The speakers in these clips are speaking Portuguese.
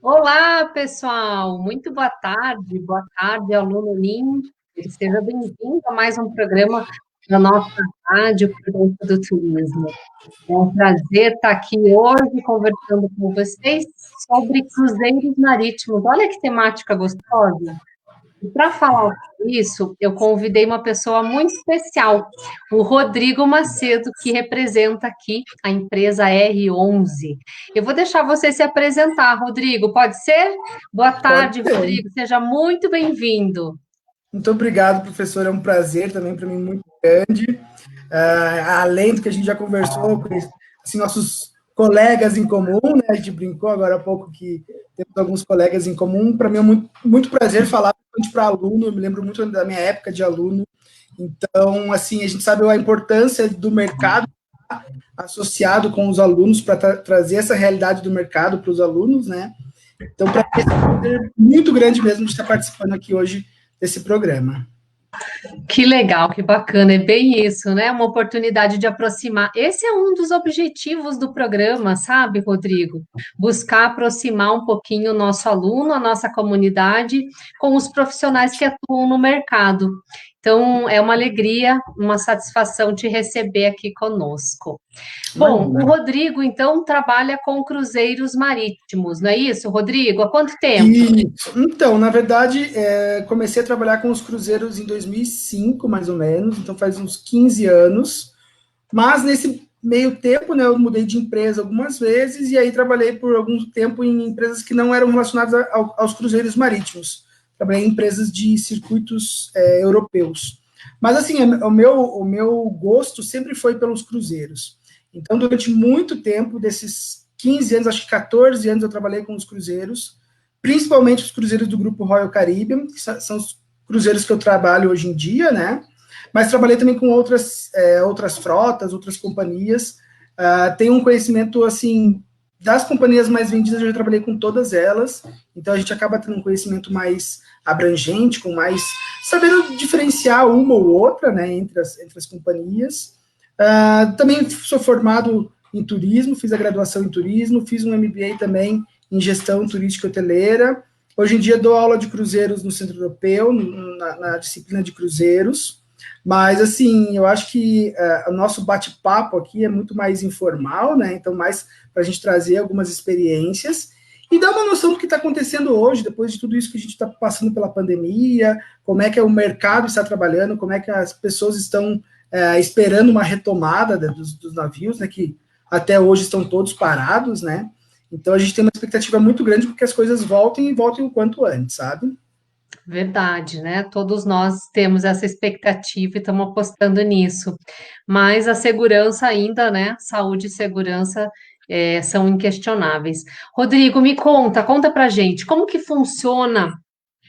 Olá, pessoal! Muito boa tarde, aluno lindo. Seja bem-vindo a mais um programa da nossa Rádio por Dentro do Turismo. É um prazer estar aqui hoje conversando com vocês sobre cruzeiros marítimos. Olha que temática gostosa! E para falar sobre isso, eu convidei uma pessoa muito especial, o Rodrigo Macedo, que representa aqui a empresa R11. Eu vou deixar você se apresentar, Rodrigo, pode ser? Boa Pode tarde, ser. Rodrigo, seja muito bem-vindo. Muito obrigado, professor. É um prazer também para mim muito grande. Além do que a gente já conversou com assim, nossos colegas em comum, né? A gente brincou agora há pouco que temos alguns colegas em comum. Para mim é muito prazer falar para aluno. Eu me lembro muito da minha época de aluno. Então, assim, a gente sabe a importância do mercado associado com os alunos para trazer essa realidade do mercado para os alunos, né? Então, para mim, é um prazer muito grande mesmo de estar participando aqui hoje desse programa. Que legal, que bacana, é bem isso, né? Uma oportunidade de aproximar. Esse é um dos objetivos do programa, sabe, Rodrigo? Buscar aproximar um pouquinho o nosso aluno, a nossa comunidade, com os profissionais que atuam no mercado. Então, é uma alegria, uma satisfação te receber aqui conosco. Bom, o Imagina. Rodrigo, então, trabalha com cruzeiros marítimos, não é isso, Rodrigo? Há quanto tempo? Isso. Então, na verdade, comecei a trabalhar com os cruzeiros em 2005, mais ou menos, então faz uns 15 anos, mas nesse meio tempo, né, eu mudei de empresa algumas vezes, e aí trabalhei por algum tempo em empresas que não eram relacionadas aos cruzeiros marítimos. Trabalhei em empresas de circuitos europeus. Mas, assim, o meu gosto sempre foi pelos cruzeiros. Então, durante muito tempo, desses 15 anos, acho que 14 anos, eu trabalhei com os cruzeiros, principalmente os cruzeiros do grupo Royal Caribbean, que são os cruzeiros que eu trabalho hoje em dia, né? Mas trabalhei também com outras frotas, outras companhias. Tenho um conhecimento, assim, das companhias mais vendidas, eu já trabalhei com todas elas, então a gente acaba tendo um conhecimento mais abrangente, com mais sabendo diferenciar uma ou outra, né, entre as companhias. Também sou formado em turismo, fiz a graduação em turismo, fiz um MBA também em gestão turística hoteleira. Hoje em dia dou aula de cruzeiros no Centro Europeu, na disciplina de cruzeiros. Mas, assim, eu acho que o nosso bate-papo aqui é muito mais informal, né? Então, mais para a gente trazer algumas experiências e dar uma noção do que está acontecendo hoje, depois de tudo isso que a gente está passando pela pandemia, como é que o mercado está trabalhando, como é que as pessoas estão esperando uma retomada dos navios, né? Que até hoje estão todos parados, né? Então a gente tem uma expectativa muito grande porque as coisas voltem e voltem o quanto antes, sabe? Verdade, né? Todos nós temos essa expectativa e estamos apostando nisso. Mas a segurança ainda, né? Saúde e segurança são inquestionáveis. Rodrigo, me conta pra gente, como que funciona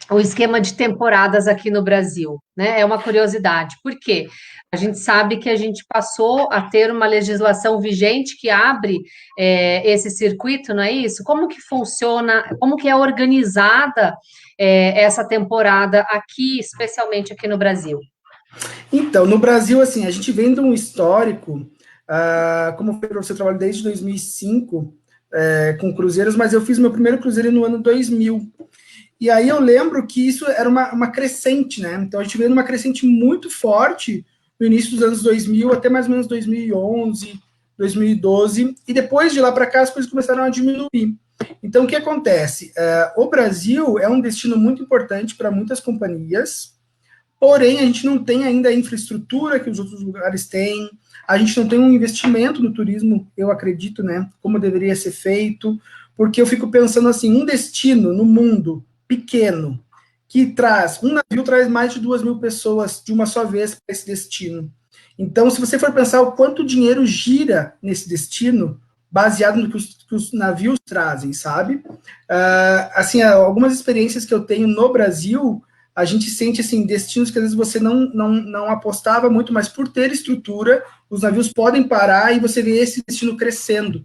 o esquema de temporadas aqui no Brasil, né? É uma curiosidade. Por quê? A gente sabe que a gente passou a ter uma legislação vigente que abre esse circuito, não é isso? Como que funciona, como que é organizada essa temporada aqui, especialmente aqui no Brasil? Então, no Brasil, assim, a gente vem de um histórico, como foi para você, eu trabalho desde 2005 com cruzeiros, mas eu fiz meu primeiro cruzeiro no ano 2000. E aí eu lembro que isso era uma crescente, né? Então a gente veio numa crescente muito forte no início dos anos 2000 até mais ou menos 2011, 2012, e depois de lá para cá as coisas começaram a diminuir. Então o que acontece? O Brasil é um destino muito importante para muitas companhias, porém a gente não tem ainda a infraestrutura que os outros lugares têm, a gente não tem um investimento no turismo, eu acredito, né? Como deveria ser feito, porque eu fico pensando assim, um destino no mundo pequeno, que um navio traz mais de 2.000 pessoas de uma só vez para esse destino. Então, se você for pensar o quanto dinheiro gira nesse destino, baseado no que os navios trazem, sabe? Assim, algumas experiências que eu tenho no Brasil, a gente sente, assim, destinos que às vezes você não apostava muito, mas por ter estrutura, os navios podem parar e você vê esse destino crescendo.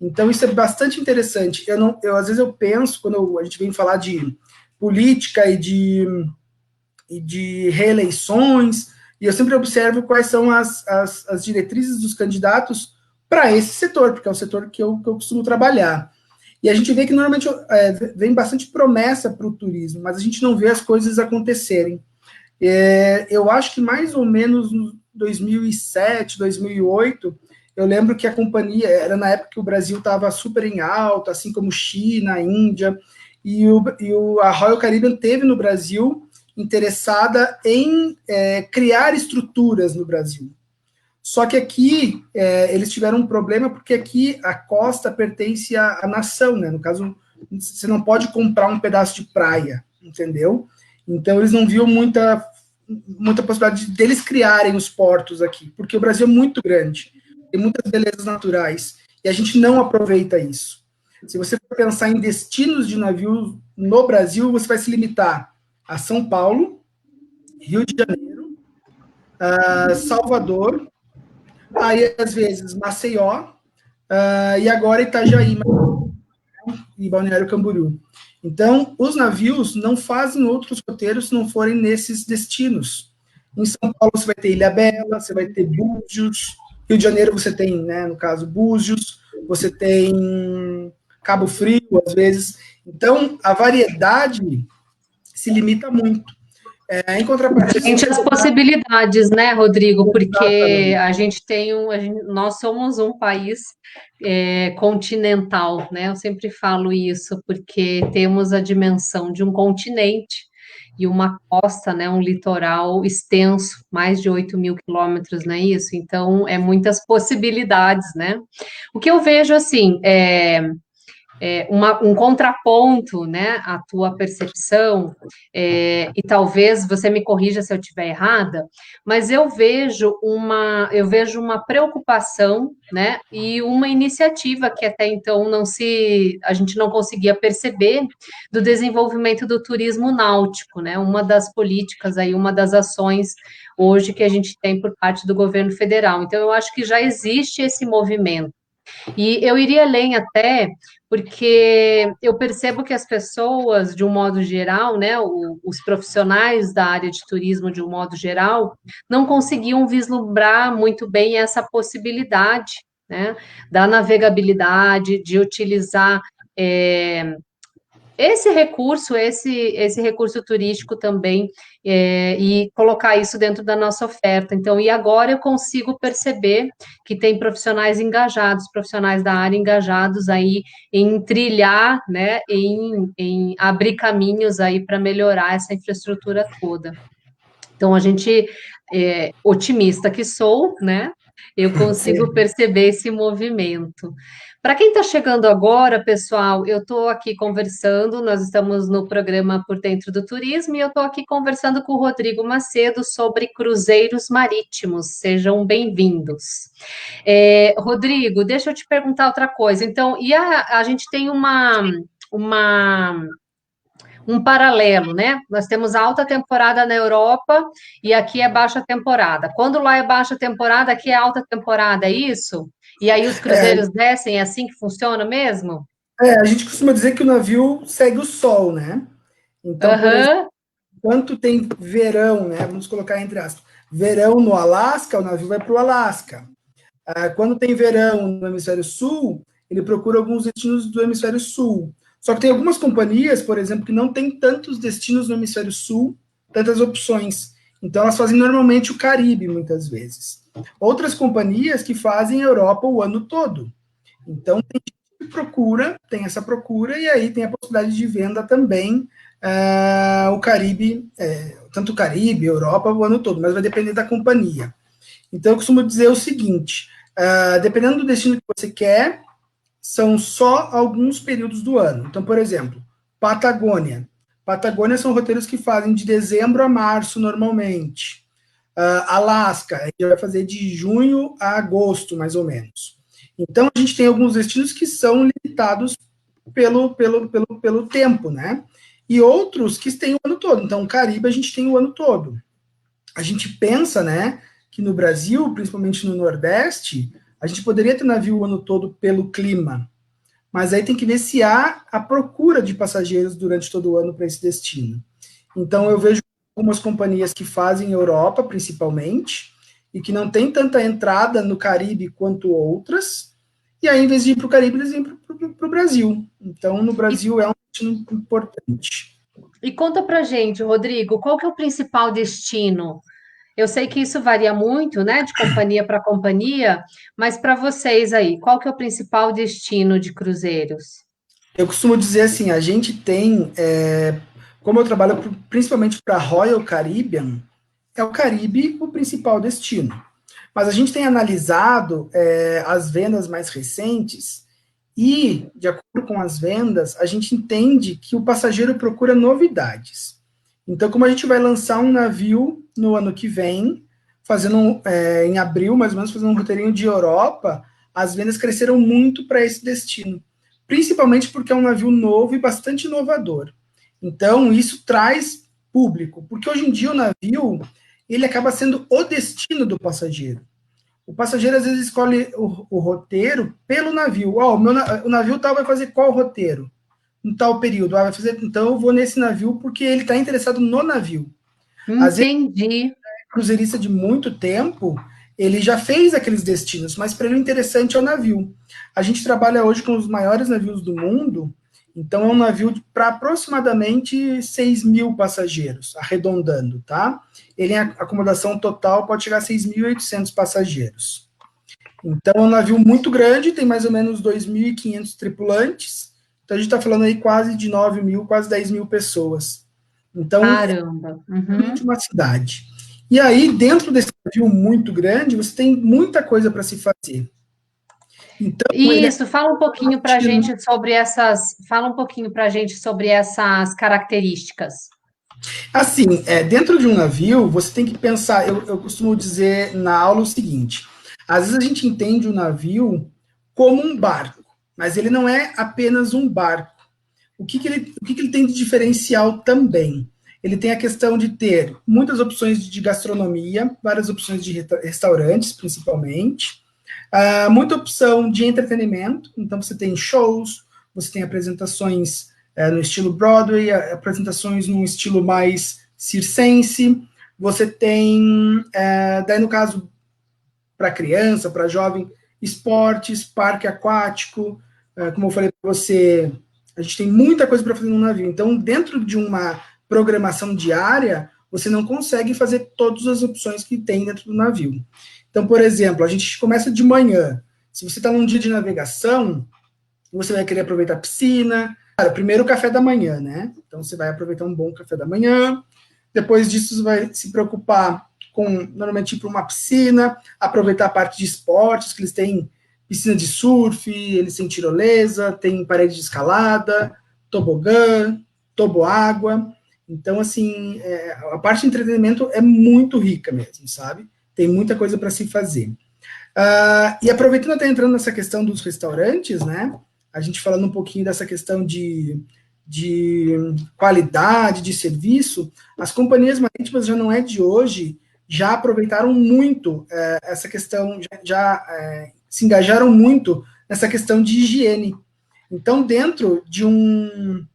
Então, isso é bastante interessante. Às vezes eu penso, quando a gente vem falar de política e de reeleições, e eu sempre observo quais são as diretrizes dos candidatos para esse setor, porque é o setor que eu costumo trabalhar. E a gente vê que normalmente vem bastante promessa para o turismo, mas a gente não vê as coisas acontecerem. Eu acho que mais ou menos em 2007, 2008, eu lembro que a companhia, era na época que o Brasil estava super em alta, assim como China, Índia, a Royal Caribbean teve no Brasil interessada em criar estruturas no Brasil. Só que aqui eles tiveram um problema porque aqui a costa pertence à nação, né? No caso, você não pode comprar um pedaço de praia, entendeu? Então eles não viam muita possibilidade deles criarem os portos aqui, porque o Brasil é muito grande, tem muitas belezas naturais, e a gente não aproveita isso. Se você for pensar em destinos de navio no Brasil, você vai se limitar a São Paulo, Rio de Janeiro, Salvador, aí às vezes Maceió, e agora Itajaí e Balneário Camboriú. Então, os navios não fazem outros roteiros se não forem nesses destinos. Em São Paulo você vai ter Ilhabela, você vai ter Búzios, Rio de Janeiro você tem, né, no caso, Búzios, você tem Cabo Frio, às vezes. Então, a variedade se limita muito. Em contrapartida... Gente, as possibilidades, né, Rodrigo? Porque Exatamente. a gente tem nós somos um país continental, né? Eu sempre falo isso, porque temos a dimensão de um continente e uma costa, né? Um litoral extenso, mais de 8.000 quilômetros, não é isso? Então, é muitas possibilidades, né? O que eu vejo, assim, um contraponto, né, à tua percepção, e talvez você me corrija se eu estiver errada, mas eu vejo uma preocupação, né, e uma iniciativa que até então a gente não conseguia perceber do desenvolvimento do turismo náutico, né, uma das políticas aí, uma das ações hoje que a gente tem por parte do governo federal. Então, eu acho que já existe esse movimento. E eu iria além até, porque eu percebo que as pessoas, de um modo geral, né, os profissionais da área de turismo, de um modo geral, não conseguiam vislumbrar muito bem essa possibilidade, né, da navegabilidade, de utilizar esse recurso turístico também, e colocar isso dentro da nossa oferta. Então, e agora eu consigo perceber que tem profissionais engajados, profissionais da área engajados aí em trilhar, né, em abrir caminhos aí para melhorar essa infraestrutura toda. Então, a gente, otimista que sou, né, eu consigo Sim. perceber esse movimento. Para quem está chegando agora, pessoal, eu estou aqui conversando, nós estamos no programa Por Dentro do Turismo, e eu estou aqui conversando com o Rodrigo Macedo sobre cruzeiros marítimos. Sejam bem-vindos. Rodrigo, deixa eu te perguntar outra coisa. Então, a gente tem uma um paralelo, né? Nós temos alta temporada na Europa e aqui é baixa temporada. Quando lá é baixa temporada, aqui é alta temporada, é isso? E aí os É, cruzeiros descem, é assim que funciona mesmo? a gente costuma dizer que o navio segue o sol, né? Então, por exemplo, Aham. quanto tem verão, né? Vamos colocar entre aspas. Verão no Alasca, o navio vai para o Alasca. Quando tem verão no hemisfério sul, ele procura alguns destinos do hemisfério sul. Só que tem algumas companhias, por exemplo, que não tem tantos destinos no hemisfério sul, tantas opções. Então, elas fazem normalmente o Caribe, muitas vezes. Outras companhias que fazem Europa o ano todo. Então, tem essa procura, e aí tem a possibilidade de venda também, o Caribe, tanto o Caribe, Europa, o ano todo, mas vai depender da companhia. Então, eu costumo dizer o seguinte: dependendo do destino que você quer, são só alguns períodos do ano. Então, por exemplo, Patagônia. Patagônia são roteiros que fazem de dezembro a março, normalmente. Alasca, a gente vai fazer de junho a agosto, mais ou menos. Então, a gente tem alguns destinos que são limitados pelo tempo, né? E outros que têm o ano todo. Então, o Caribe a gente tem o ano todo. A gente pensa, né, que no Brasil, principalmente no Nordeste, a gente poderia ter navio o ano todo pelo clima, mas aí tem que ver se há a procura de passageiros durante todo o ano para esse destino. Então, eu vejo algumas companhias que fazem Europa, principalmente, e que não tem tanta entrada no Caribe quanto outras, e aí, em vez de ir para o Caribe, eles vêm para o Brasil. Então, no E, Brasil é um destino importante. e conta pra gente, Rodrigo, qual que é o principal destino? Eu sei que isso varia muito, né, de companhia para companhia, mas para vocês aí, qual que é o principal destino de cruzeiros? Eu costumo dizer assim, a gente tem, como eu trabalho principalmente para a Royal Caribbean, é o Caribe o principal destino. Mas a gente tem analisado as vendas mais recentes e, de acordo com as vendas, a gente entende que o passageiro procura novidades. Então, como a gente vai lançar um navio no ano que vem, em abril, mais ou menos, fazendo um roteirinho de Europa, as vendas cresceram muito para esse destino, principalmente porque é um navio novo e bastante inovador. Então, isso traz público, porque hoje em dia o navio ele acaba sendo o destino do passageiro. O passageiro às vezes escolhe o roteiro pelo navio. O navio tal vai fazer qual roteiro? Em tal período. Vai fazer, então eu vou nesse navio porque ele está interessado no navio. Às vezes, Entendi. o cruzeirista de muito tempo, ele já fez aqueles destinos, mas para ele o interessante é o navio. A gente trabalha hoje com os maiores navios do mundo, então é um navio para aproximadamente 6 mil passageiros, arredondando, tá? Ele, em acomodação total, pode chegar a 6.800 passageiros. Então, é um navio muito grande, tem mais ou menos 2.500 tripulantes. Então, a gente está falando aí quase de 9 mil, quase 10 mil pessoas. Então, é Caramba. realmente Uhum. uma cidade. E aí, dentro desse navio muito grande, você tem muita coisa para se fazer. Então, ele é Isso, fala um pouquinho para a gente sobre fala um pouquinho para a gente sobre essas características. assim, dentro de um navio, você tem que pensar, eu costumo dizer na aula o seguinte, às vezes a gente entende o navio como um barco, mas ele não é apenas um barco. O que ele tem de diferencial também? Ele tem a questão de ter muitas opções de gastronomia, várias opções de restaurantes, principalmente, muita opção de entretenimento, então você tem shows, você tem apresentações no estilo Broadway, apresentações num estilo mais circense, você tem, daí no caso, para criança, para jovem, esportes, parque aquático, como eu falei para você, a gente tem muita coisa para fazer no navio. Então, dentro de uma programação diária, você não consegue fazer todas as opções que tem dentro do navio. Então, por exemplo, a gente começa de manhã. Se você está num dia de navegação, você vai querer aproveitar a piscina. Cara, primeiro o café da manhã, né? Então, você vai aproveitar um bom café da manhã. Depois disso, você vai se preocupar com, normalmente, ir para uma piscina, aproveitar a parte de esportes, que eles têm piscina de surf, eles têm tirolesa, tem parede de escalada, tobogã, toboágua. Então, assim, a parte de entretenimento é muito rica mesmo, sabe? Tem muita coisa para se fazer. E aproveitando até entrando nessa questão dos restaurantes, né? A gente falando um pouquinho dessa questão de qualidade de serviço, as companhias marítimas já não é de hoje, já aproveitaram muito essa questão, já se engajaram muito nessa questão de higiene. Então, dentro de um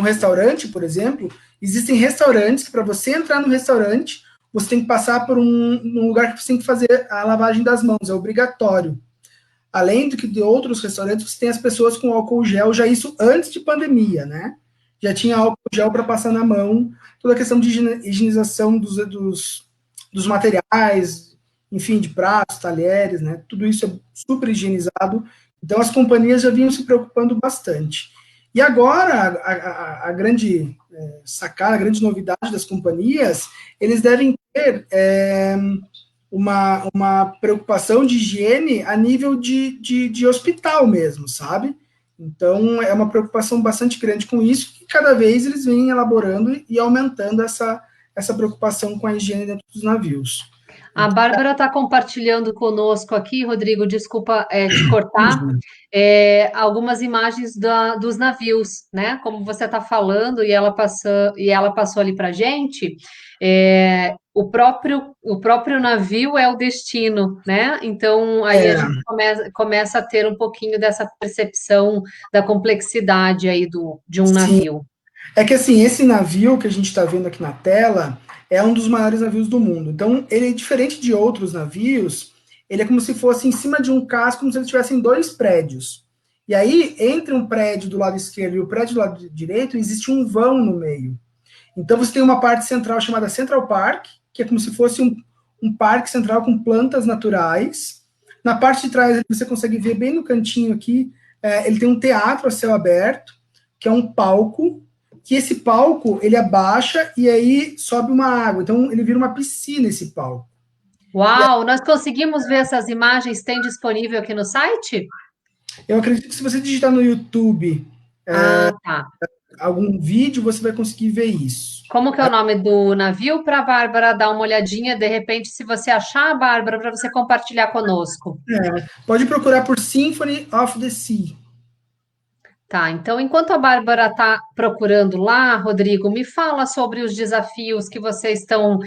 restaurante, por exemplo, existem restaurantes que para você entrar no restaurante, você tem que passar por um lugar que você tem que fazer a lavagem das mãos, é obrigatório. Além do que de outros restaurantes, você tem as pessoas com álcool gel, já isso antes de pandemia, né? Já tinha álcool gel para passar na mão, toda a questão de higienização dos materiais, enfim, de pratos, talheres, né? Tudo isso é super higienizado. Então, as companhias já vinham se preocupando bastante. E agora, a grande sacada, a grande novidade das companhias, eles devem ter uma preocupação de higiene a nível de hospital mesmo, sabe? Então, é uma preocupação bastante grande com isso, que cada vez eles vêm elaborando e aumentando essa preocupação com a higiene dentro dos navios. A Então, Bárbara está compartilhando conosco aqui, Rodrigo, desculpa te cortar, algumas imagens dos navios, né? Como você está falando, e ela passou ali para a gente, o próprio navio é o destino, né? Então aí a é, gente começa a ter um pouquinho dessa percepção da complexidade aí de um sim, navio. é que assim, esse navio que a gente está vendo aqui na tela é um dos maiores navios do mundo. Então, ele é diferente de outros navios, ele é como se fosse em cima de um casco, como se eles tivessem dois prédios. E aí, entre um prédio do lado esquerdo e o prédio do lado direito, existe um vão no meio. Então, você tem uma parte central chamada Central Park, que é como se fosse um parque central com plantas naturais. Na parte de trás, você consegue ver bem no cantinho aqui, ele tem um teatro a céu aberto, que é um palco, que esse palco, ele abaixa e aí sobe uma água. Então, ele vira uma piscina, esse palco. Uau, nós conseguimos ver essas imagens, tem disponível aqui no site? Eu acredito que se você digitar no YouTube Ah, tá. algum vídeo, você vai conseguir ver isso. Como que é o nome do navio para a Bárbara dar uma olhadinha, de repente, se você achar, Bárbara, para você compartilhar conosco. Pode procurar por Symphony of the Sea. Tá, então enquanto a Bárbara está procurando lá, Rodrigo, me fala sobre os desafios que vocês estão,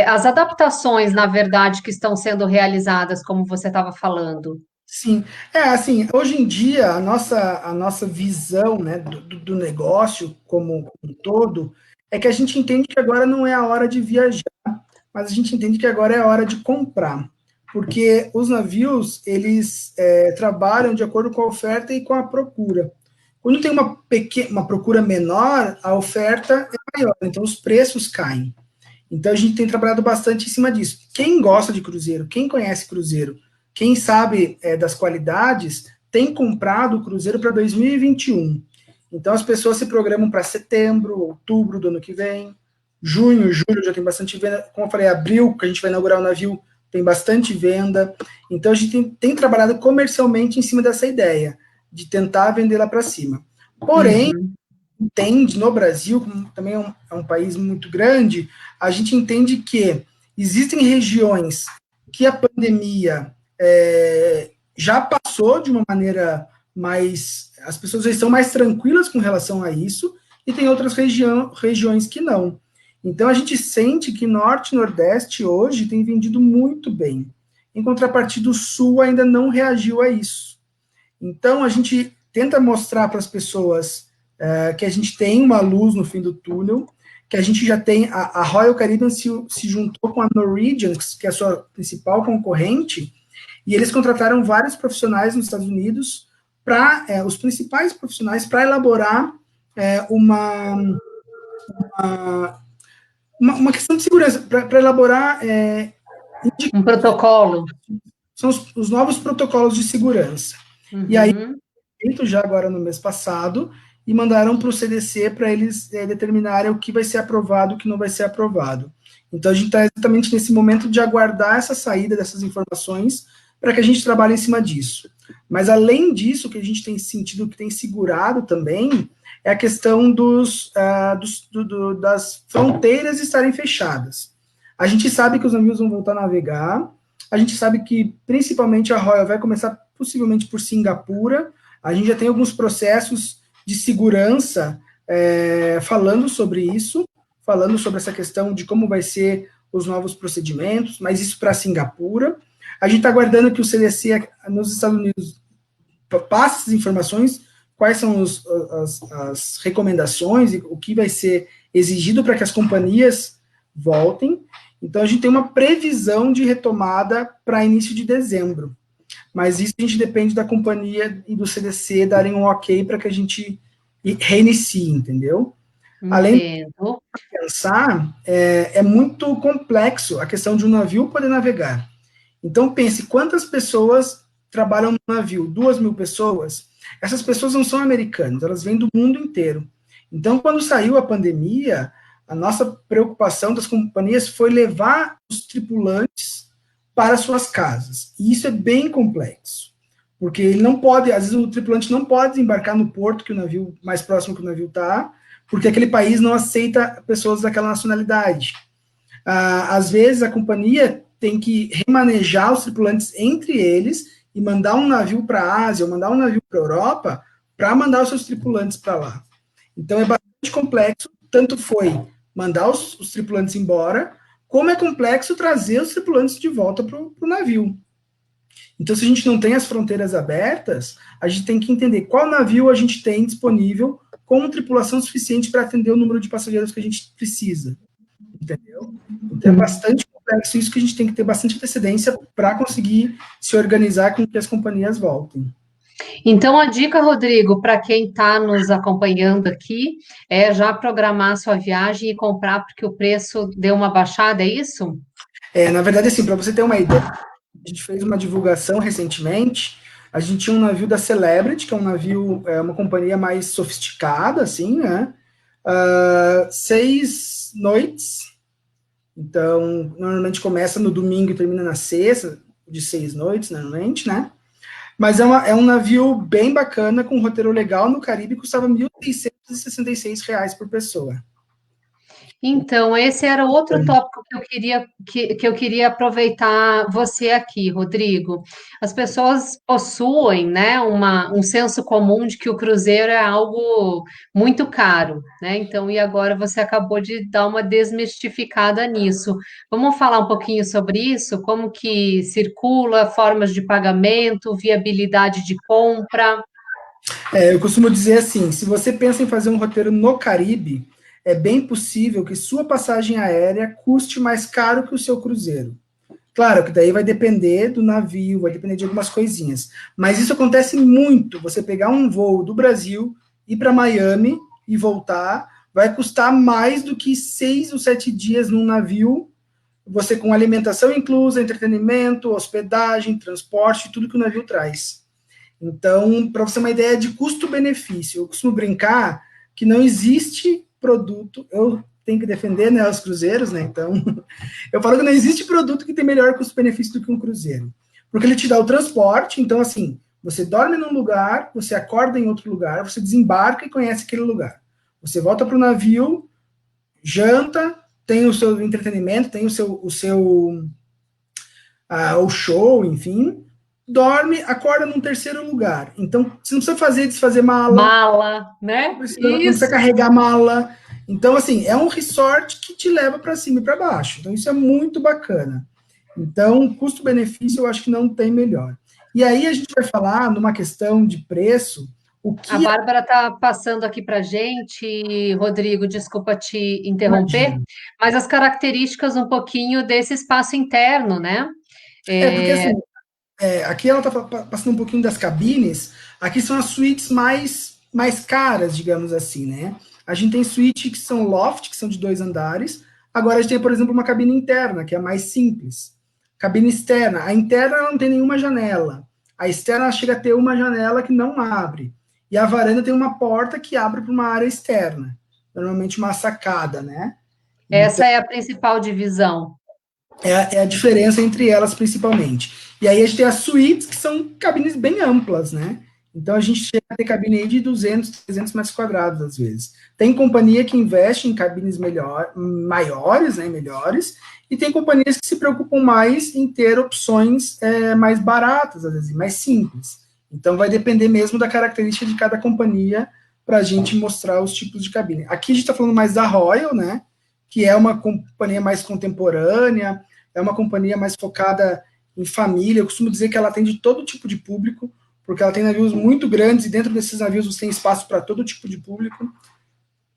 as adaptações, na verdade, que estão sendo realizadas, como você estava falando. Sim, assim, hoje em dia a nossa visão, né, do negócio como um todo é que a gente entende que agora não é a hora de viajar, mas a gente entende que agora é a hora de comprar, porque os navios, eles trabalham de acordo com a oferta e com a procura. Quando tem uma procura menor, a oferta é maior, então os preços caem. Então a gente tem trabalhado bastante em cima disso. Quem gosta de cruzeiro, quem conhece cruzeiro, quem sabe das qualidades, tem comprado o cruzeiro para 2021. Então as pessoas se programam para setembro, outubro do ano que vem, junho, julho já tem bastante venda. Como eu falei, abril, que a gente vai inaugurar o navio, tem bastante venda. Então a gente tem trabalhado comercialmente em cima dessa ideia, de tentar vender lá para cima. Porém, Uhum. entende, no Brasil, como também é um país muito grande, a gente entende que existem regiões que a pandemia já passou de uma maneira mais. As pessoas já estão mais tranquilas com relação a isso, e tem outras regiões que não. Então a gente sente que Norte e Nordeste hoje tem vendido muito bem. Em contrapartida, o Sul ainda não reagiu a isso. Então a gente tenta mostrar para as pessoas que a gente tem uma luz no fim do túnel, que a gente já tem, a Royal Caribbean se juntou com a Norwegian, que é a sua principal concorrente, e eles contrataram vários profissionais nos Estados Unidos, os principais profissionais, para elaborar uma, uma questão de segurança, para elaborar Um protocolo. são os novos protocolos de segurança. E aí, Uhum. feito já agora no mês passado, e mandaram para o CDC para eles determinarem o que vai ser aprovado e o que não vai ser aprovado. Então, a gente está exatamente nesse momento de aguardar essa saída dessas informações para que a gente trabalhe em cima disso. Mas, além disso, o que a gente tem sentido, que tem segurado também, é a questão das fronteiras estarem fechadas. A gente sabe que os navios vão voltar a navegar, a gente sabe que, principalmente, a Royal vai começar possivelmente por Singapura. A gente já tem alguns processos de segurança falando sobre isso, falando sobre essa questão de como vai ser os novos procedimentos, mas isso para Singapura. A gente está aguardando que o CDC nos Estados Unidos passe essas informações, quais são as recomendações e o que vai ser exigido para que as companhias voltem. Então, a gente tem uma previsão de retomada para início de dezembro. Mas isso a gente depende da companhia e do CDC darem um ok para que a gente reinicie, entendeu? Além de Entendo. pensar, é muito complexo a questão de um navio poder navegar. Então, pense, quantas pessoas trabalham no navio? 2.000 pessoas? Essas pessoas não são americanas, elas vêm do mundo inteiro. Então, quando saiu a pandemia, a nossa preocupação das companhias foi levar os tripulantes para suas casas. E isso é bem complexo, porque ele não pode, às vezes o tripulante não pode desembarcar no porto que o navio mais próximo que o navio está, porque aquele país não aceita pessoas daquela nacionalidade. Às vezes a companhia tem que remanejar os tripulantes entre eles e mandar um navio para a Ásia, ou mandar um navio para a Europa, para mandar os seus tripulantes para lá. Então é bastante complexo, tanto foi mandar os tripulantes embora, como é complexo trazer os tripulantes de volta para o navio. Então, se a gente não tem as fronteiras abertas, a gente tem que entender qual navio a gente tem disponível com tripulação suficiente para atender o número de passageiros que a gente precisa. Entendeu? Então, é bastante complexo isso que a gente tem que ter bastante antecedência para conseguir se organizar com que as companhias voltem. Então, a dica, Rodrigo, para quem está nos acompanhando aqui, é já programar a sua viagem e comprar porque o preço deu uma baixada, é isso? Na verdade, assim, para você ter uma ideia, a gente fez uma divulgação recentemente. A gente tinha um navio da Celebrity, que é um navio, uma companhia mais sofisticada, assim, né? 6 noites. Então, normalmente começa no domingo e termina na sexta, de 6 noites, normalmente, né? Mas é um navio bem bacana, com um roteiro legal no Caribe, custava R$ 1.666 por pessoa. Então, esse era outro tópico que eu queria aproveitar você aqui, Rodrigo. As pessoas possuem, né, um senso comum de que o cruzeiro é algo muito caro, né? Então, e agora você acabou de dar uma desmistificada nisso. Vamos falar um pouquinho sobre isso? Como que circula, formas de pagamento, viabilidade de compra? Eu costumo dizer assim, se você pensa em fazer um roteiro no Caribe, é bem possível que sua passagem aérea custe mais caro que o seu cruzeiro. Claro que daí vai depender do navio, vai depender de algumas coisinhas. Mas isso acontece muito. Você pegar um voo do Brasil, ir para Miami e voltar, vai custar mais do que 6 ou 7 dias num navio, você com alimentação inclusa, entretenimento, hospedagem, transporte, tudo que o navio traz. Então, para você ter uma ideia de custo-benefício, eu costumo brincar que não existe produto, eu tenho que defender, né, os cruzeiros, né, então, eu falo que não existe produto que tem melhor custo-benefício do que um cruzeiro, porque ele te dá o transporte, então, assim, você dorme num lugar, você acorda em outro lugar, você desembarca e conhece aquele lugar. Você volta para o navio, janta, tem o seu entretenimento, tem o show, enfim, dorme, acorda num terceiro lugar. Então, você não precisa desfazer mala, Mala, né? não precisa Isso. carregar mala. Então, assim, é um resort que te leva para cima e para baixo. Então, isso é muito bacana. Então, custo-benefício, eu acho que não tem melhor. E aí a gente vai falar numa questão de preço, o A que Bárbara está passando aqui para a gente, Rodrigo, desculpa te interromper, imagina. mas as características um pouquinho desse espaço interno, né? Porque É, assim, aqui ela está passando um pouquinho das cabines. Aqui são as suítes mais caras, digamos assim, né? A gente tem suítes que são loft, que são de 2 andares. Agora a gente tem, por exemplo, uma cabine interna, que é a mais simples. Cabine externa. A interna não tem nenhuma janela. A externa chega a ter uma janela que não abre. E a varanda tem uma porta que abre para uma área externa. Normalmente uma sacada, né? Então, essa é a principal divisão. é a diferença entre elas, principalmente. E aí a gente tem as suítes, que são cabines bem amplas, né? Então a gente chega a ter cabine aí de 200, 300 metros quadrados, às vezes. Tem companhia que investe em cabines maiores, né, melhores, e tem companhias que se preocupam mais em ter opções mais baratas, às vezes, mais simples. Então vai depender mesmo da característica de cada companhia para a gente mostrar os tipos de cabine. Aqui a gente está falando mais da Royal, né? Que é uma companhia mais contemporânea, é uma companhia mais focada em família. Eu costumo dizer que ela atende todo tipo de público, porque ela tem navios muito grandes e dentro desses navios você tem espaço para todo tipo de público.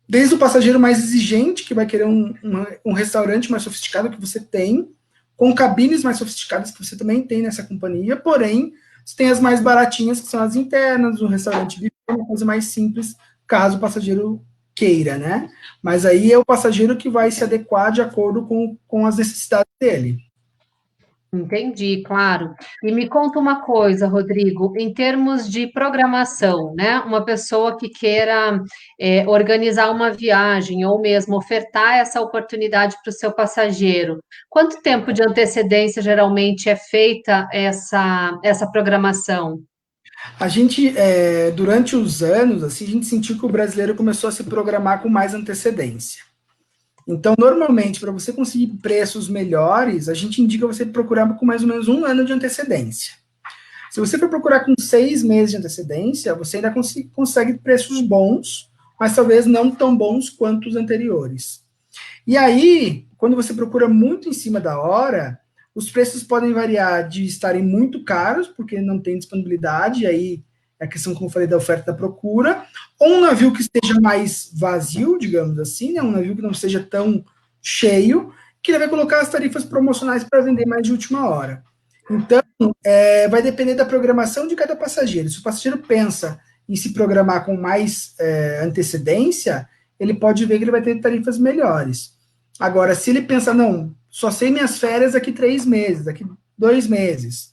Desde o passageiro mais exigente, que vai querer um restaurante mais sofisticado que você tem, com cabines mais sofisticadas que você também tem nessa companhia, porém, você tem as mais baratinhas, que são as internas, um restaurante buffet, uma coisa mais simples, caso o passageiro queira, né? Mas aí é o passageiro que vai se adequar de acordo com as necessidades dele. Entendi, claro. E me conta uma coisa, Rodrigo, em termos de programação, né? Uma pessoa que queira organizar uma viagem ou mesmo ofertar essa oportunidade para o seu passageiro, quanto tempo de antecedência geralmente é feita essa programação? A gente, durante os anos, assim, a gente sentiu que o brasileiro começou a se programar com mais antecedência. Então, normalmente, para você conseguir preços melhores, a gente indica você procurar com mais ou menos 1 ano de antecedência. Se você for procurar com 6 meses de antecedência, você ainda consegue preços bons, mas talvez não tão bons quanto os anteriores. E aí, quando você procura muito em cima da hora, os preços podem variar de estarem muito caros, porque não tem disponibilidade, e aí é a questão, como eu falei, da oferta e da procura, ou um navio que esteja mais vazio, digamos assim, né, um navio que não seja tão cheio, que ele vai colocar as tarifas promocionais para vender mais de última hora. Então, vai depender da programação de cada passageiro. Se o passageiro pensa em se programar com mais antecedência, ele pode ver que ele vai ter tarifas melhores. Agora, se ele pensa, não, só sei minhas férias daqui 3 meses, daqui 2 meses,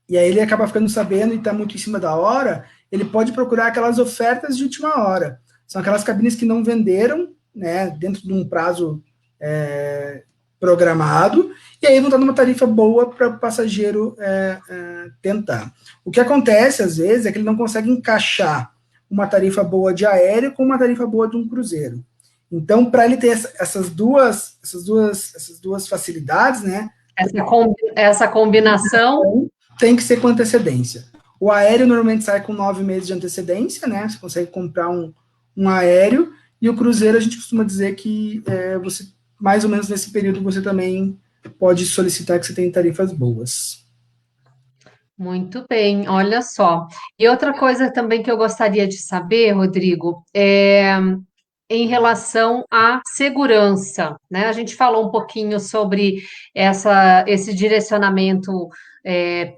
e aí ele acaba ficando sabendo e está muito em cima da hora, ele pode procurar aquelas ofertas de última hora. São aquelas cabines que não venderam, né, dentro de um prazo programado, e aí vão estar numa tarifa boa para o passageiro tentar. O que acontece, às vezes, é que ele não consegue encaixar uma tarifa boa de aéreo com uma tarifa boa de um cruzeiro. Então, para ele ter essas duas facilidades, né? Essa combinação tem que ser com antecedência. O aéreo normalmente sai com 9 meses de antecedência, né? Você consegue comprar um aéreo, e o cruzeiro a gente costuma dizer que você, mais ou menos nesse período, você também pode solicitar que você tenha tarifas boas. Muito bem, olha só. E outra coisa também que eu gostaria de saber, Rodrigo, em relação à segurança, né? A gente falou um pouquinho sobre esse direcionamento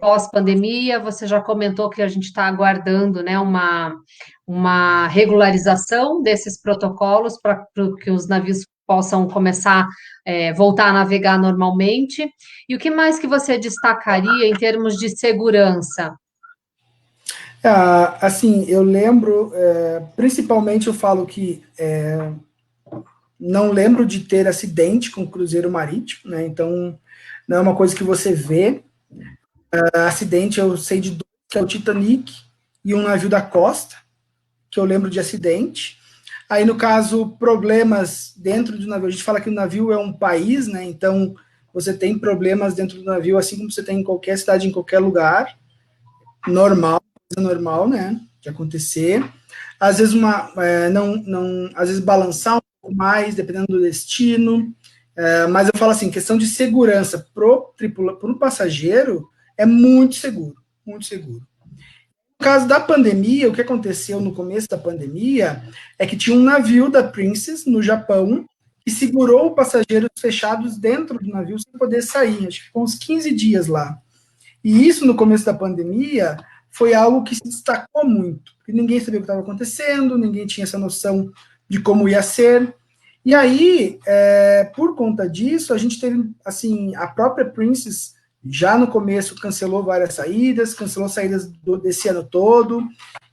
pós-pandemia. Você já comentou que a gente está aguardando, né, uma regularização desses protocolos para que os navios possam começar voltar a navegar normalmente. E o que mais que você destacaria em termos de segurança? Assim, eu lembro, principalmente eu falo que não lembro de ter acidente com cruzeiro marítimo, né? Então, não é uma coisa que você vê. Acidente eu sei de dois, que é o Titanic e um navio da costa, que eu lembro de acidente. Aí, no caso, problemas dentro do navio. A gente fala que o navio é um país, né? Então, você tem problemas dentro do navio, assim como você tem em qualquer cidade, em qualquer lugar. Normal, né? De acontecer. Às vezes, às vezes balançar um pouco mais, dependendo do destino. Mas eu falo assim, questão de segurança para o passageiro é muito seguro, muito seguro. No caso da pandemia, o que aconteceu no começo da pandemia é que tinha um navio da Princess, no Japão, que segurou passageiros fechados dentro do navio sem poder sair. Acho que ficou uns 15 dias lá. E isso, no começo da pandemia, foi algo que se destacou muito, porque ninguém sabia o que estava acontecendo, ninguém tinha essa noção de como ia ser. E aí, por conta disso, a gente teve, assim, a própria Princess, já no começo, cancelou várias saídas, cancelou saídas desse ano todo.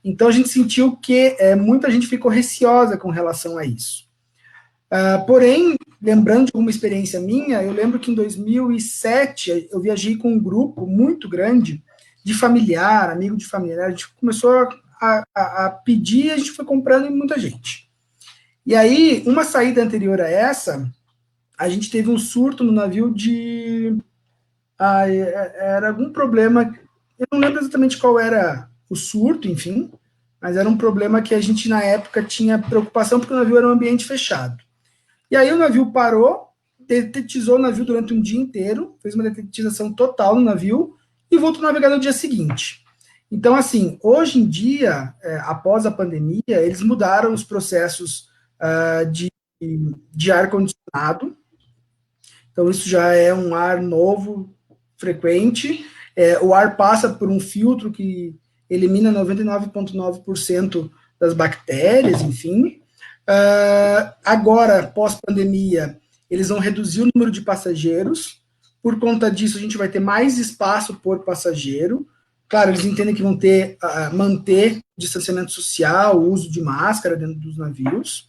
Então, a gente sentiu que muita gente ficou receosa com relação a isso. Porém, lembrando de alguma experiência minha, eu lembro que em 2007 eu viajei com um grupo muito grande de familiar, amigo de familiar. A gente começou a pedir, a gente foi comprando em muita gente. E aí, uma saída anterior a essa, a gente teve um surto no navio de... era algum problema, eu não lembro exatamente qual era o surto, enfim, mas era um problema que a gente, na época, tinha preocupação, porque o navio era um ambiente fechado. E aí o navio parou, detetizou o navio durante um dia inteiro, fez uma detetização total no navio, e voltou a navegar no dia seguinte. Então, assim, hoje em dia, após a pandemia, eles mudaram os processos de ar-condicionado. Então, isso já é um ar novo, frequente. O ar passa por um filtro que elimina 99,9% das bactérias, enfim. Agora, pós-pandemia, eles vão reduzir o número de passageiros. Por conta disso, a gente vai ter mais espaço por passageiro. Claro, eles entendem que vão manter o distanciamento social, o uso de máscara dentro dos navios.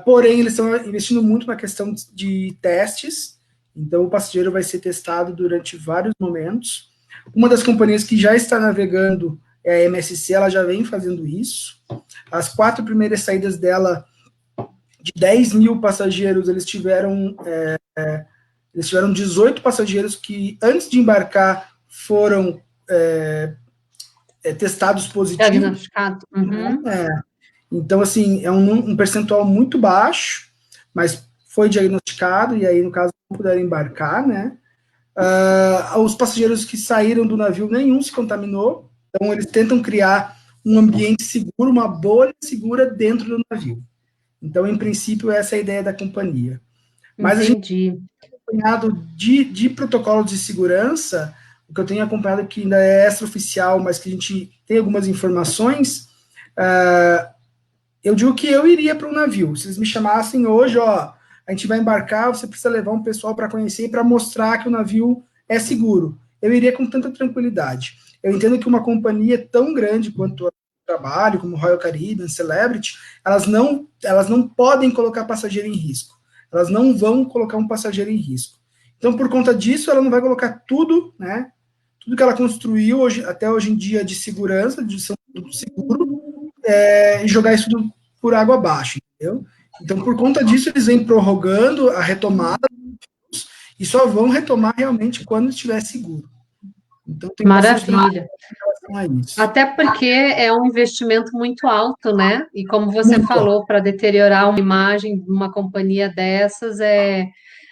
Porém, eles estão investindo muito na questão de testes, então o passageiro vai ser testado durante vários momentos. Uma das companhias que já está navegando é a MSC, ela já vem fazendo isso. As 4 primeiras saídas dela, de 10 mil passageiros, eles tiveram 18 passageiros que, antes de embarcar, foram testados positivos. Diagnosticado. Uhum. Então, assim, é um percentual muito baixo, mas foi diagnosticado, e aí, no caso, não puderam embarcar, né? Os passageiros que saíram do navio, nenhum se contaminou, então eles tentam criar um ambiente seguro, uma bolha segura dentro do navio. Então, em princípio, essa é a ideia da companhia. Mas a gente entendi. tem acompanhado de protocolos de segurança, o que eu tenho acompanhado que ainda é extraoficial, mas que a gente tem algumas informações, eu digo que eu iria para um navio. Se eles me chamassem hoje, ó, a gente vai embarcar, você precisa levar um pessoal para conhecer e para mostrar que o navio é seguro. Eu iria com tanta tranquilidade. Eu entendo que uma companhia tão grande quanto a trabalho, como Royal Caribbean, Celebrity, elas não podem colocar passageiro em risco. Elas não vão colocar um passageiro em risco. Então, por conta disso, ela não vai colocar tudo, né? Tudo que ela construiu hoje, até hoje em dia de segurança, de ser um produto seguro, e jogar isso tudo por água abaixo, entendeu? Então, por conta disso, eles vêm prorrogando a retomada e só vão retomar realmente quando estiver seguro. Então, tem bastante Maravilha. tranquilidade em relação a isso. Até porque é um investimento muito alto, né? E como você Muito. falou, para deteriorar uma imagem de uma companhia dessas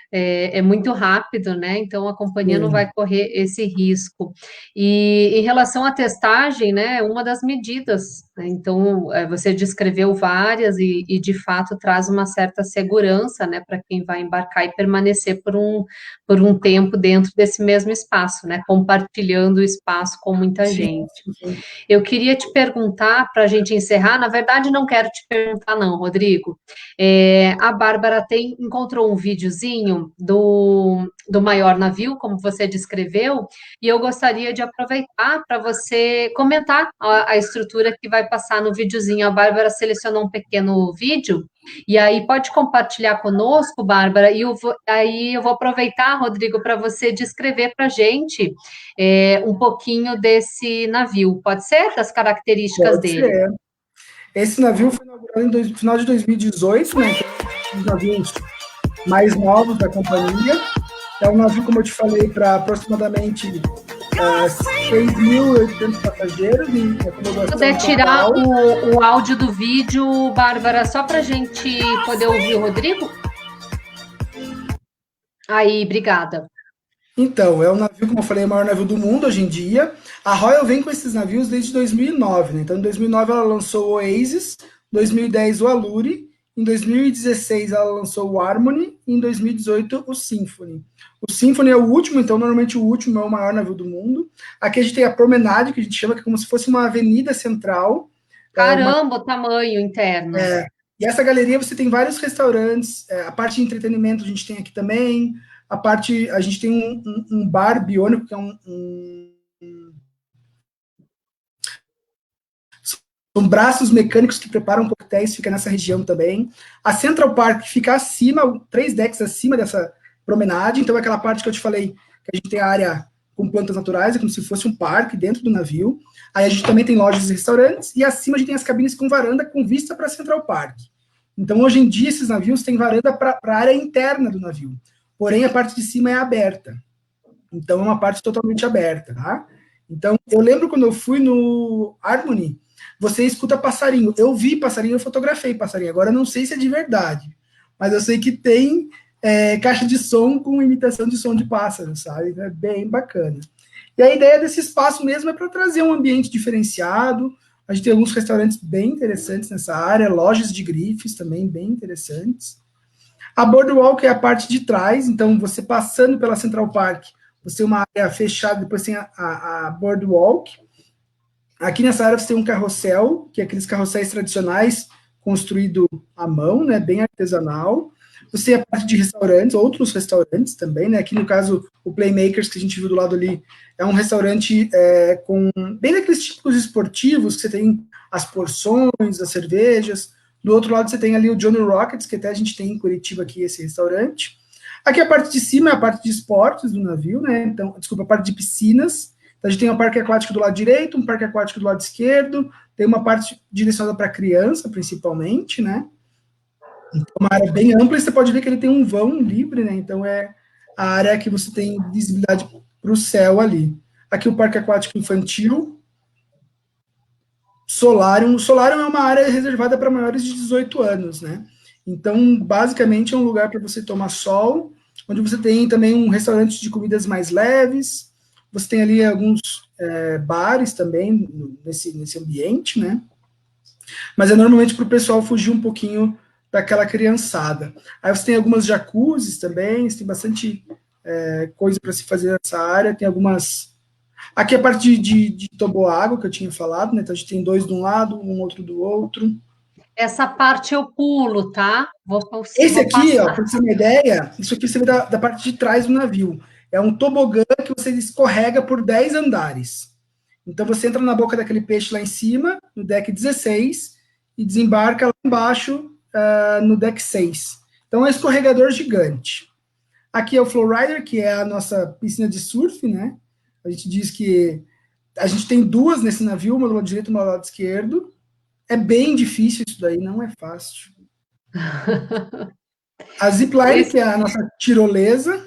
é muito rápido, né? Então a companhia não vai correr esse risco. E em relação à testagem, né, uma das medidas, né? Então você descreveu várias e de fato traz uma certa segurança, né, para quem vai embarcar e permanecer por um tempo dentro desse mesmo espaço, né? Compartilhando o espaço com muita Sim, gente. sim. Eu queria te perguntar, para a gente encerrar, na verdade, não quero te perguntar, não, Rodrigo. A Bárbara encontrou um videozinho do maior navio, como você descreveu, e eu gostaria de aproveitar para você comentar a estrutura que vai passar no videozinho. A Bárbara selecionou um pequeno vídeo, e aí pode compartilhar conosco, Bárbara, e aí eu vou aproveitar, Rodrigo, para você descrever para a gente um pouquinho desse navio, pode ser? Das características Pode dele. ser. Esse navio foi inaugurado no final de 2018, né? Então, um dos navios mais novos da companhia. É um navio, como eu te falei, para aproximadamente 6.800 passageiros em Se acomodação puder tirar total. o áudio do vídeo, Bárbara, só para a gente poder ouvir o Rodrigo? Aí, obrigada. Então, é um navio, como eu falei, é o maior navio do mundo hoje em dia. A Royal vem com esses navios desde 2009, né? Então, em 2009 ela lançou o Oasis, em 2010 o Allure, em 2016 ela lançou o Harmony e em 2018 o Symphony. O Symphony é o último, então normalmente o último é o maior navio do mundo. Aqui a gente tem a Promenade, que a gente chama que é como se fosse uma avenida central. Caramba, o tamanho interno. E essa galeria você tem vários restaurantes, a parte de entretenimento a gente tem aqui também, a gente tem um bar biônico, que é são braços mecânicos que preparam coquetéis, fica nessa região também. A Central Park fica acima, 3 decks acima dessa promenade, então é aquela parte que eu te falei, que a gente tem a área com plantas naturais, é como se fosse um parque dentro do navio. Aí a gente também tem lojas e restaurantes, e acima a gente tem as cabines com varanda com vista para Central Park. Então, hoje em dia, esses navios têm varanda para a área interna do navio. Porém, a parte de cima é aberta. Então, é uma parte totalmente aberta, tá? Então, eu lembro quando eu fui no Harmony, você escuta passarinho. Eu vi passarinho, eu fotografei passarinho. Agora, eu não sei se é de verdade, mas eu sei que tem caixa de som com imitação de som de pássaro, sabe? É bem bacana. E a ideia desse espaço mesmo é para trazer um ambiente diferenciado. A gente tem alguns restaurantes bem interessantes nessa área, lojas de grifes também bem interessantes. A Boardwalk é a parte de trás, então você passando pela Central Park, você tem uma área fechada, depois tem a Boardwalk. Aqui nessa área você tem um carrossel, que é aqueles carrosséis tradicionais, construído à mão, né, bem artesanal. Você tem a parte de restaurantes, outros restaurantes também, né? Aqui no caso, o Playmakers, que a gente viu do lado ali, é um restaurante com bem daqueles típicos esportivos, que você tem as porções, as cervejas. Do outro lado, você tem ali o Johnny Rockets, que até a gente tem em Curitiba aqui esse restaurante. Aqui a parte de cima é a parte de esportes do navio, né? Então, desculpa, a parte de piscinas. Então, a gente tem um parque aquático do lado direito, um parque aquático do lado esquerdo, tem uma parte direcionada para criança, principalmente, né? Então, uma área bem ampla, e você pode ver que ele tem um vão livre, né? Então, é a área que você tem visibilidade para o céu ali. Aqui o parque aquático infantil. Solarium. O Solarium é uma área reservada para maiores de 18 anos, né? Então, basicamente, é um lugar para você tomar sol, onde você tem também um restaurante de comidas mais leves, você tem ali alguns bares também nesse ambiente, né? Mas é normalmente para o pessoal fugir um pouquinho para aquela criançada. Aí você tem algumas jacuzzis também, você tem bastante coisa para se fazer nessa área, tem algumas. Aqui é a parte de toboágua que eu tinha falado, né? Então a gente tem dois de um lado, um outro do outro. Essa parte eu pulo, tá? Esse Vou aqui, ó, passar. para você ter uma ideia, isso aqui você vê da parte de trás do navio. É um tobogã que você escorrega por 10 andares. Então você entra na boca daquele peixe lá em cima, no deck 16, e desembarca lá embaixo, no deck 6. Então é um escorregador gigante. Aqui é o Flowrider, que é a nossa piscina de surf, né? A gente diz que a gente tem duas nesse navio, uma do lado direito e uma do lado esquerdo. É bem difícil isso daí, não é fácil. A zipline, Esse que é a nossa tirolesa,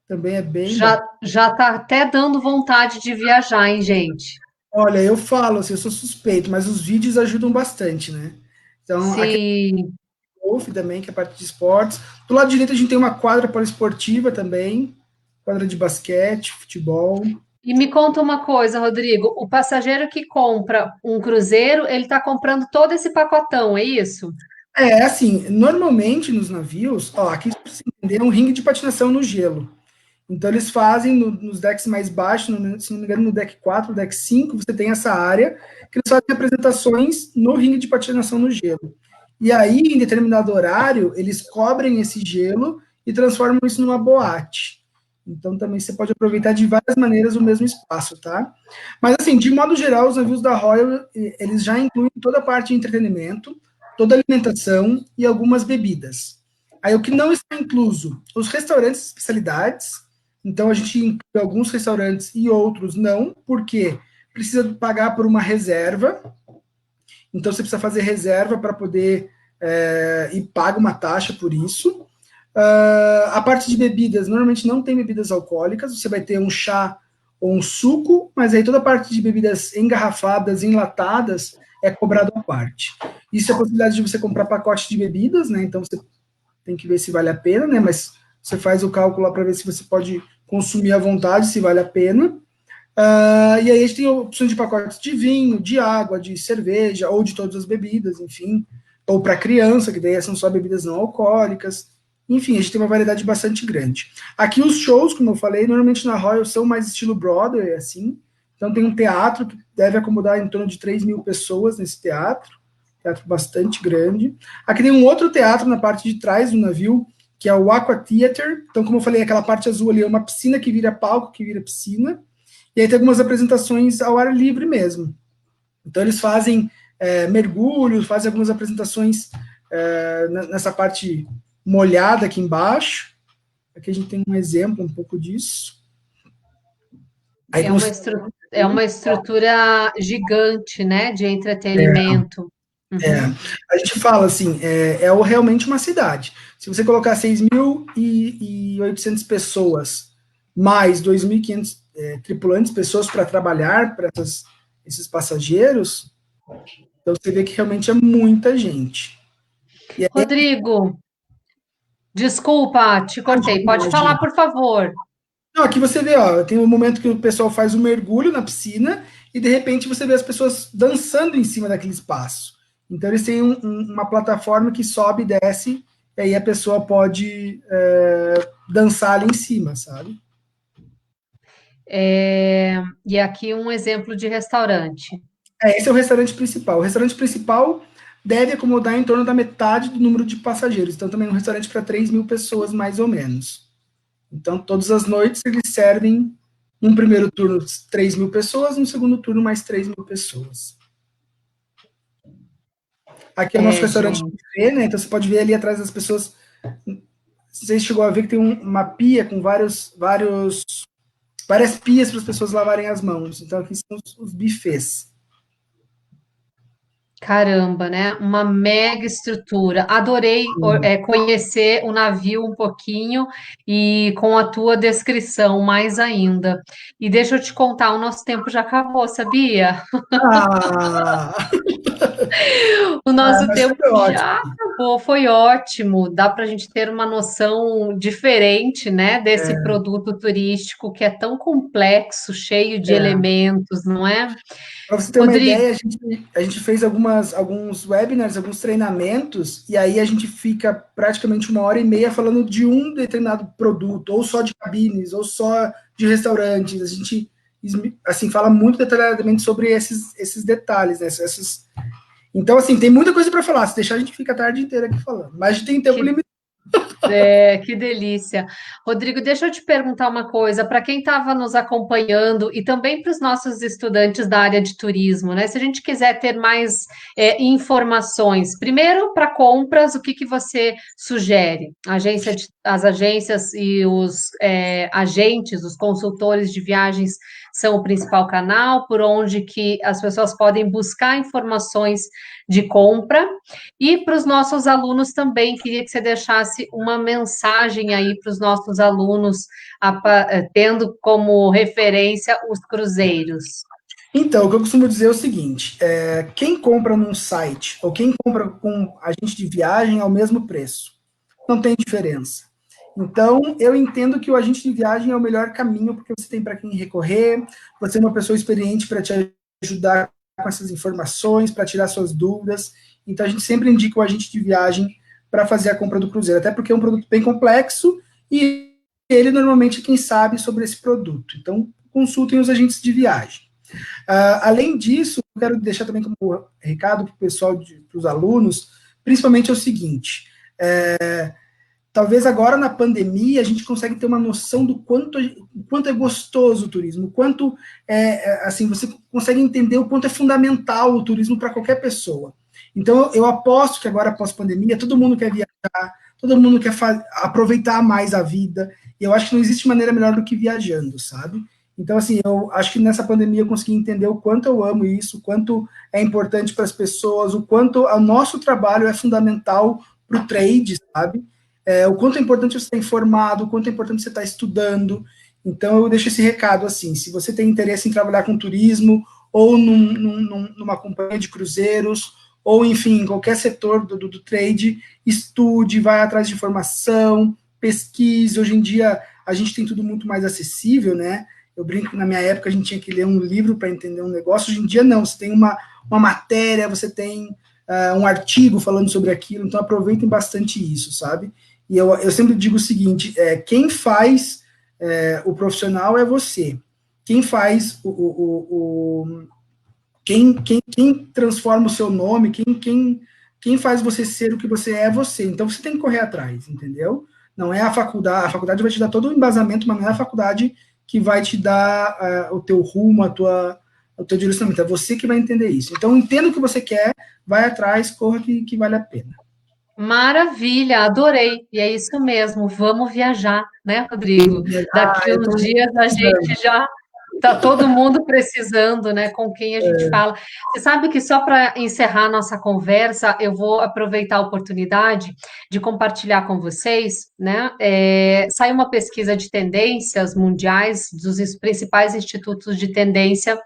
também é bem bacana. já tá até dando vontade de viajar, hein, gente? Olha, eu falo, assim, eu sou suspeito, mas os vídeos ajudam bastante, né? Então, aqui é Sim. o golfe também, que é a parte de esportes. Do lado direito a gente tem uma quadra poliesportiva também, quadra de basquete, futebol. E me conta uma coisa, Rodrigo, o passageiro que compra um cruzeiro, ele está comprando todo esse pacotão, é isso? Assim, normalmente nos navios, ó, aqui, pra você entender, é um ringue de patinação no gelo. Então, eles fazem nos decks mais baixos, se não me engano, no deck 4, deck 5, você tem essa área que eles fazem apresentações no ringue de patinação no gelo. E aí, em determinado horário, eles cobrem esse gelo e transformam isso numa boate. Então, também você pode aproveitar de várias maneiras o mesmo espaço, tá? Mas, assim, de modo geral, os navios da Royal, eles já incluem toda a parte de entretenimento, toda a alimentação e algumas bebidas. Aí, o que não está incluso? Os restaurantes de especialidades. Então, a gente inclui alguns restaurantes e outros não, porque precisa pagar por uma reserva. Então, você precisa fazer reserva para poder e paga uma taxa por isso. A parte de bebidas, normalmente não tem bebidas alcoólicas, você vai ter um chá ou um suco, mas aí toda a parte de bebidas engarrafadas, enlatadas, é cobrado à parte. Isso é a possibilidade de você comprar pacote de bebidas, né? Então você tem que ver se vale a pena, né? Mas você faz o cálculo lá para ver se você pode consumir à vontade, se vale a pena. E aí a gente tem opções de pacotes de vinho, de água, de cerveja, ou de todas as bebidas, enfim. Ou para criança, que daí são só bebidas não alcoólicas. Enfim, a gente tem uma variedade bastante grande. Aqui os shows, como eu falei, normalmente na Royal são mais estilo Broadway, assim. Então tem um teatro que deve acomodar em torno de 3 mil pessoas nesse teatro. Teatro bastante grande. Aqui tem um outro teatro na parte de trás do navio, que é o Aqua Theater. Então, como eu falei, aquela parte azul ali é uma piscina que vira palco, que vira piscina. E aí tem algumas apresentações ao ar livre mesmo. Então eles fazem mergulhos, fazem algumas apresentações nessa parte molhada aqui embaixo. Aqui a gente tem um exemplo um pouco disso. Aí, É é uma estrutura gigante, né, de entretenimento. Uhum. a gente fala assim, realmente uma cidade. Se você colocar 6.800 pessoas, mais 2.500 tripulantes, pessoas para trabalhar para esses passageiros, então você vê que realmente é muita gente. E aí, Rodrigo, desculpa, te cortei. imagina, Pode falar, imagina. por favor. Não, aqui você vê, ó, tem um momento que o pessoal faz um mergulho na piscina e de repente você vê as pessoas dançando em cima daquele espaço. Então eles têm uma plataforma que sobe e desce, e aí a pessoa pode dançar ali em cima, sabe? E aqui um exemplo de restaurante. Esse é o restaurante principal. O restaurante principal deve acomodar em torno da metade do número de passageiros. Então também é um restaurante para 3 mil pessoas, mais ou menos. Então, todas as noites eles servem, num primeiro turno, 3 mil pessoas, no segundo turno, mais 3 mil pessoas. Aqui é o nosso restaurante Gente. buffet, né? Então, você pode ver ali atrás das pessoas. Você chegou a ver que tem uma pia com várias pias para as pessoas lavarem as mãos. Então, aqui são os buffets. Caramba, né? Uma mega estrutura. Adorei, conhecer o navio um pouquinho e com a tua descrição mais ainda. E deixa eu te contar, o nosso tempo já acabou, sabia? Ah, O nosso mas tempo foi ótimo. já acabou, foi ótimo. Dá para a gente ter uma noção diferente, né, desse produto turístico que é tão complexo, cheio de É. elementos, não é? Para você ter uma Rodrigo, ideia, a gente fez algumas alguns webinars, alguns treinamentos, e aí a gente fica praticamente 1h30 falando de um determinado produto, ou só de cabines, ou só de restaurantes. A gente, assim, fala muito detalhadamente sobre esses detalhes, né? Então, assim, tem muita coisa para falar. Se deixar, a gente fica a tarde inteira aqui falando. Mas a gente tem tempo Que limitado. Que delícia. Rodrigo, deixa eu te perguntar uma coisa, para quem estava nos acompanhando e também para os nossos estudantes da área de turismo, né? Se a gente quiser ter mais informações, primeiro para compras, o que que você sugere? As agências e os agentes, os consultores de viagens são o principal canal por onde que as pessoas podem buscar informações de compra. E para os nossos alunos também, queria que você deixasse uma mensagem aí para os nossos alunos, tendo como referência os cruzeiros. Então, o que eu costumo dizer é o seguinte: quem compra num site ou quem compra com agente de viagem é o mesmo preço. Não tem diferença. Então, eu entendo que o agente de viagem é o melhor caminho, porque você tem para quem recorrer, você é uma pessoa experiente para te ajudar com essas informações, para tirar suas dúvidas. Então, a gente sempre indica o agente de viagem para fazer a compra do cruzeiro, até porque é um produto bem complexo e ele normalmente é quem sabe sobre esse produto. Então, consultem os agentes de viagem. Além disso, eu quero deixar também como recado para o pessoal, para os alunos, principalmente é o seguinte: talvez agora na pandemia a gente consegue ter uma noção do quanto é gostoso o turismo, o quanto assim, você consegue entender o quanto é fundamental o turismo para qualquer pessoa. Então, eu aposto que agora, pós-pandemia, todo mundo quer viajar, todo mundo quer aproveitar mais a vida, e eu acho que não existe maneira melhor do que viajando, sabe? Então, assim, eu acho que nessa pandemia eu consegui entender o quanto eu amo isso, o quanto é importante para as pessoas, o quanto o nosso trabalho é fundamental para o trade, sabe? O quanto é importante você estar informado, o quanto é importante você estar estudando. Então, eu deixo esse recado assim: se você tem interesse em trabalhar com turismo, ou numa companhia de cruzeiros, ou, enfim, em qualquer setor do trade, estude, vai atrás de informação, pesquise. Hoje em dia, a gente tem tudo muito mais acessível, né? Eu brinco que na minha época a gente tinha que ler um livro para entender um negócio. Hoje em dia, não. Você tem uma matéria, você tem um artigo falando sobre aquilo, então aproveitem bastante isso, sabe? E eu sempre digo o seguinte: quem faz o profissional é você. Quem faz quem transforma o seu nome, quem faz você ser o que você é você. Então você tem que correr atrás, entendeu? Não é a faculdade vai te dar todo o embasamento, mas não é a faculdade que vai te dar o teu rumo, o teu direcionamento. É você que vai entender isso. Então entenda o que você quer, vai atrás, corra que vale a pena. Maravilha, adorei. E é isso mesmo, vamos viajar, né, Rodrigo? Daqui Eu uns tô dias a gente já tá todo mundo precisando, né, com quem a gente fala. Você sabe que só para encerrar nossa conversa, eu vou aproveitar a oportunidade de compartilhar com vocês, né? Saiu uma pesquisa de tendências mundiais dos principais institutos de tendência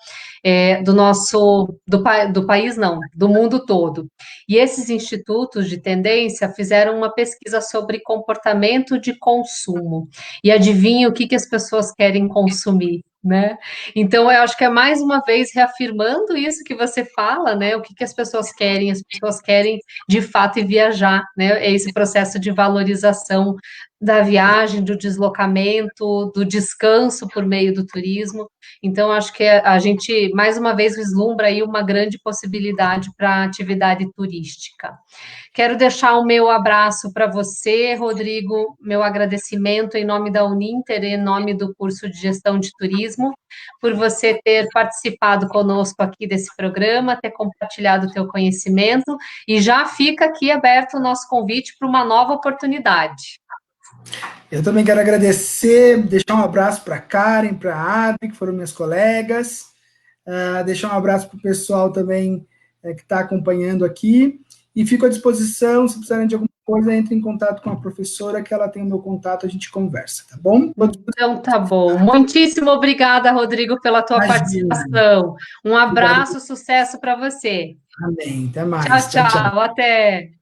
do país, não, do mundo todo. E esses institutos de tendência fizeram uma pesquisa sobre comportamento de consumo. E adivinha o que as pessoas querem consumir, né? Então, eu acho que é mais uma vez reafirmando isso que você fala, né? O que as pessoas querem? As pessoas querem, de fato, ir viajar, né? É esse processo de valorização da viagem, do deslocamento, do descanso por meio do turismo. Então, acho que a gente, mais uma vez, vislumbra aí uma grande possibilidade para a atividade turística. Quero deixar o meu abraço para você, Rodrigo, meu agradecimento em nome da Uninter, em nome do curso de Gestão de Turismo, por você ter participado conosco aqui desse programa, ter compartilhado o teu conhecimento, e já fica aqui aberto o nosso convite para uma nova oportunidade. Eu também quero agradecer, deixar um abraço para a Karen, para a Adri, que foram minhas colegas, deixar um abraço para o pessoal também que está acompanhando aqui, e fico à disposição, se precisarem de alguma coisa, entre em contato com a professora, que ela tem o meu contato, a gente conversa, tá bom? Então, tá bom. Muitíssimo obrigada, Rodrigo, pela tua participação. Um abraço, sucesso para você. Amém. Até mais. Tchau, Tchau, tchau. tchau. Até.